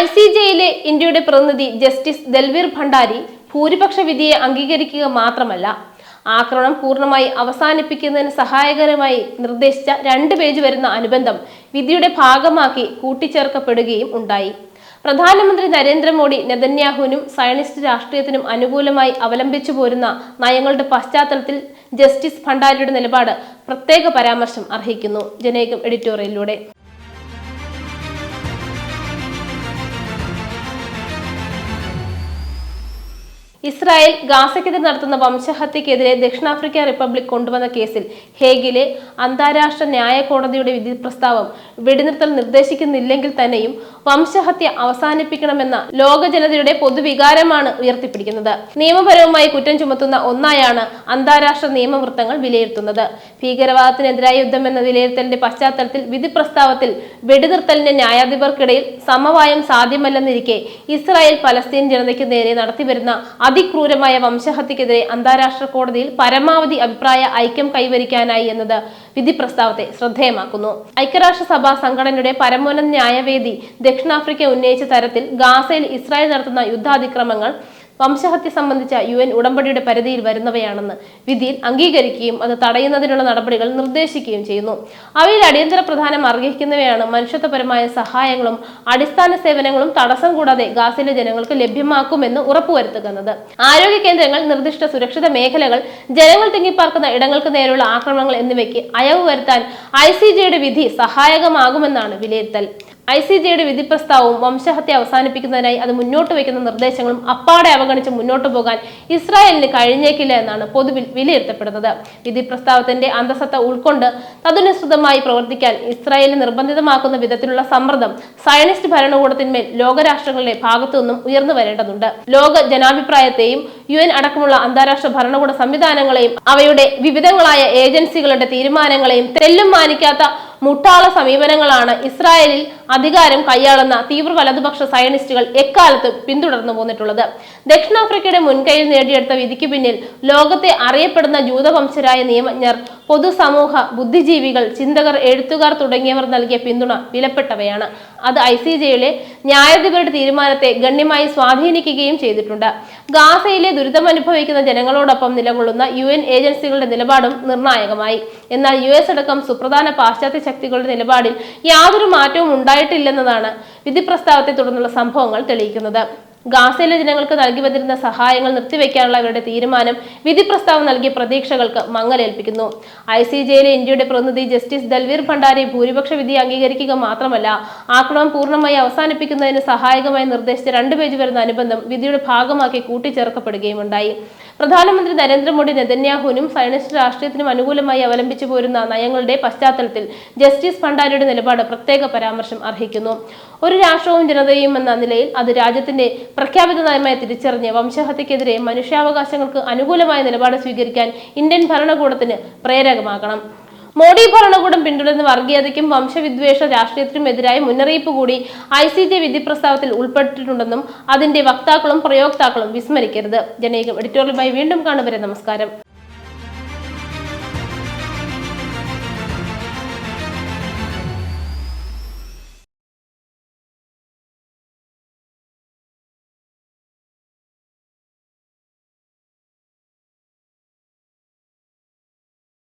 ICJയിലെ ഇന്ത്യയുടെ പ്രതിനിധി ജസ്റ്റിസ് ദൽവീർ ഭണ്ഡാരി ഭൂരിപക്ഷ വിധിയെ അംഗീകരിക്കുക മാത്രമല്ല, ആക്രമണം പൂർണ്ണമായി അവസാനിപ്പിക്കുന്നതിന് സഹായകരമായി നിർദ്ദേശിച്ച 2 പേജ് വരുന്ന അനുബന്ധം വിധിയുടെ ഭാഗമാക്കി കൂട്ടിച്ചേർക്കപ്പെടുകയും ഉണ്ടായി. പ്രധാനമന്ത്രി നരേന്ദ്രമോദി നെതന്യാഹുവിനും സയനിസ്റ്റ് രാഷ്ട്രീയത്തിനും അനുകൂലമായി അവലംബിച്ചു പോരുന്ന നയങ്ങളുടെ പശ്ചാത്തലത്തിൽ ജസ്റ്റിസ് ഭണ്ഡാരിയുടെ നിലപാട് പ്രത്യേക പരാമർശം അർഹിക്കുന്നു. ജനേകം എഡിറ്റോറിയലിലൂടെ ഇസ്രായേൽ ഗാസയ്ക്കെതിരെ നടത്തുന്ന വംശഹത്യക്കെതിരെ ദക്ഷിണാഫ്രിക്ക റിപ്പബ്ലിക് കൊണ്ടുവന്ന കേസിൽ ഹേഗിലെ അന്താരാഷ്ട്ര ന്യായ കോടതിയുടെ വിധി പ്രസ്താവം വെടിനിർത്തൽ നിർദ്ദേശിക്കുന്നില്ലെങ്കിൽ തന്നെയും വംശഹത്യ അവസാനിപ്പിക്കണമെന്ന ലോക ജനതയുടെ പൊതുവികാരമാണ് ഉയർത്തിപ്പിടിക്കുന്നത്. നിയമപരവുമായി കുറ്റം ചുമത്തുന്ന ഒന്നായാണ് അന്താരാഷ്ട്ര നിയമവൃത്തങ്ങൾ വിലയിരുത്തുന്നത്. ഭീകരവാദത്തിനെതിരായ യുദ്ധം എന്ന വിലയിരുത്തലിന്റെ പശ്ചാത്തലത്തിൽ വിധി പ്രസ്താവത്തിൽ വെടിനിർത്തലിന് ന്യായാധിപർക്കിടയിൽ സമവായം സാധ്യമല്ലെന്നിരിക്കെ ഇസ്രായേൽ പലസ്തീൻ ജനതയ്ക്ക് നേരെ നടത്തിവരുന്ന അതിക്രൂരമായ വംശഹത്യക്കെതിരെ അന്താരാഷ്ട്ര കോടതിയിൽ പരമാവധി അഭിപ്രായ ഐക്യം കൈവരിക്കാനായി എന്നത് വിധി പ്രസ്താവത്തെ ശ്രദ്ധേയമാക്കുന്നു. ഐക്യരാഷ്ട്രസഭാ സംഘടനയുടെ പരമോന്നത ന്യായവേദി ദക്ഷിണാഫ്രിക്ക ഉന്നയിച്ച തരത്തിൽ ഗാസയിൽ ഇസ്രായേൽ നടത്തുന്ന യുദ്ധാതിക്രമങ്ങൾ വംശഹത്യ സംബന്ധിച്ച UN ഉടമ്പടിയുടെ പരിധിയിൽ വരുന്നവയാണെന്ന് വിധിയിൽ അംഗീകരിക്കുകയും അത് തടയുന്നതിനുള്ള നടപടികൾ നിർദ്ദേശിക്കുകയും ചെയ്യുന്നു. അവയിൽ അടിയന്തര പ്രാധാന്യം അർഹിക്കുന്നവയാണ് മനുഷ്യത്വപരമായ സഹായങ്ങളും അടിസ്ഥാന സേവനങ്ങളും തടസ്സം കൂടാതെ ഗാസയിലെ ജനങ്ങൾക്ക് ലഭ്യമാക്കുമെന്ന് ഉറപ്പുവരുത്തുക എന്നത്. ആരോഗ്യ കേന്ദ്രങ്ങൾ, നിർദ്ദിഷ്ട സുരക്ഷിത മേഖലകൾ, ജനങ്ങൾ തിങ്ങിപ്പാർക്കുന്ന ഇടങ്ങൾക്ക് നേരെയുള്ള ആക്രമണങ്ങൾ എന്നിവയ്ക്ക് അയവ് വരുത്താൻ ICJയുടെ വിധി സഹായകമാകുമെന്നാണ് വിലയിരുത്തൽ. ICJയുടെ വിധി പ്രസ്താവവും വംശഹത്യ അവസാനിപ്പിക്കുന്നതിനായി അത് മുന്നോട്ട് വയ്ക്കുന്ന നിർദ്ദേശങ്ങളും അപ്പാടെ അവഗണിച്ച് മുന്നോട്ടു പോകാൻ ഇസ്രായേലിന് കഴിഞ്ഞേക്കില്ല എന്നാണ് പൊതുവിൽ വിലയിരുത്തപ്പെടുന്നത്. വിധി പ്രസ്താവത്തിന്റെ അന്തസത്ത ഉൾക്കൊണ്ട് തദനുസൃതമായി പ്രവർത്തിക്കാൻ ഇസ്രായേലിനെ നിർബന്ധിതമാക്കുന്ന വിധത്തിലുള്ള സമ്മർദ്ദം സയനിസ്റ്റ് ഭരണകൂടത്തിന്മേൽ ലോകരാഷ്ട്രങ്ങളുടെ ഭാഗത്തു നിന്നും ഉയർന്നു വരേണ്ടതുണ്ട്. ലോക ജനാഭിപ്രായത്തെയും UN അടക്കമുള്ള അന്താരാഷ്ട്ര ഭരണകൂട സംവിധാനങ്ങളെയും അവയുടെ വിവിധങ്ങളായ ഏജൻസികളുടെ തീരുമാനങ്ങളെയും തെല്ലും മാനിക്കാത്ത മുട്ടാള സമീപനങ്ങളാണ് ഇസ്രായേലിൽ അധികാരം കൈയാളുന്ന തീവ്ര വലതുപക്ഷ സയനിസ്റ്റുകൾ എക്കാലത്തും പിന്തുടർന്നു പോന്നിട്ടുള്ളത്. ദക്ഷിണാഫ്രിക്കയുടെ മുൻകൈയിൽ നേടിയെടുത്ത വിധിക്ക് പിന്നിൽ ലോകത്തെ അറിയപ്പെടുന്ന ജൂതവംശരായ നിയമജ്ഞർ, പൊതുസമൂഹ ബുദ്ധിജീവികൾ, ചിന്തകർ, എഴുത്തുകാർ തുടങ്ങിയവർ നൽകിയ പിന്തുണ വിലപ്പെട്ടവയാണ്. അത് ICJയിലെ ന്യായാധിപരുടെ തീരുമാനത്തെ ഗണ്യമായി സ്വാധീനിക്കുകയും ചെയ്തിട്ടുണ്ട്. ഗാസയിലെ ദുരിതമനുഭവിക്കുന്ന ജനങ്ങളോടൊപ്പം നിലകൊള്ളുന്ന UN ഏജൻസികളുടെ നിലപാടും നിർണായകമായി. എന്നാൽ US അടക്കം സുപ്രധാന പാശ്ചാത്യ ശക്തികളുടെ നിലപാടിൽ യാതൊരു മാറ്റവും ഉണ്ടായിട്ടില്ലെന്നതാണ് വിധി പ്രസ്താവത്തെ തുടർന്നുള്ള സംഭവങ്ങൾ തെളിയിക്കുന്നത്. ഗാസയിലെ ജനങ്ങൾക്ക് നൽകി വന്നിരുന്ന സഹായങ്ങൾ നിർത്തിവെക്കാനുള്ള അവരുടെ തീരുമാനം വിധി പ്രസ്താവം നൽകിയ പ്രതീക്ഷകൾക്ക് മങ്ങലേൽപ്പിക്കുന്നു. ICJയിലെ ഇന്ത്യയുടെ പ്രതിനിധി ജസ്റ്റിസ് ദൽവീർ ഭണ്ഡാരി ഭൂരിപക്ഷ വിധി അംഗീകരിക്കുക മാത്രമല്ല, ആക്രമണം പൂർണ്ണമായി അവസാനിപ്പിക്കുന്നതിന് സഹായകമായി നിർദ്ദേശിച്ച 2 പേജ് വരുന്ന അനുബന്ധം വിധിയുടെ ഭാഗമാക്കി കൂട്ടിച്ചേർക്കപ്പെടുകയും ഉണ്ടായി. പ്രധാനമന്ത്രി നരേന്ദ്രമോദി നെതന്യാഹുവിനും സയനിസ്റ്റ് രാഷ്ട്രീയത്തിനും അനുകൂലമായി അവലംബിച്ചു പോരുന്ന നയങ്ങളുടെ പശ്ചാത്തലത്തിൽ ജസ്റ്റിസ് ഭണ്ഡാരിയുടെ നിലപാട് പ്രത്യേക പരാമർശം അർഹിക്കുന്നു. ഒരു രാഷ്ട്രവും ജനതയും എന്ന നിലയിൽ അത് രാജ്യത്തിന്റെ പ്രഖ്യാപിത നയമായി തിരിച്ചറിഞ്ഞ് വംശഹത്യക്കെതിരെ മനുഷ്യാവകാശങ്ങൾക്ക് അനുകൂലമായ നിലപാട് സ്വീകരിക്കാൻ ഇന്ത്യൻ ഭരണകൂടത്തിന് പ്രേരകമാകണം. മോഡി ഭരണകൂടം പിന്തുടരുന്ന വർഗീയതയ്ക്കും വംശവിദ്വേഷ രാഷ്ട്രീയത്തിനും എതിരായ മുന്നറിയിപ്പ് കൂടി ICJ വിധി പ്രസ്താവത്തിൽ ഉൾപ്പെട്ടിട്ടുണ്ടെന്നും അതിന്റെ വക്താക്കളും പ്രയോക്താക്കളും വിസ്മരിക്കരുത്. ജനേകം എഡിറ്റോറിയലുമായി വീണ്ടും കാണുവരെ നമസ്കാരം.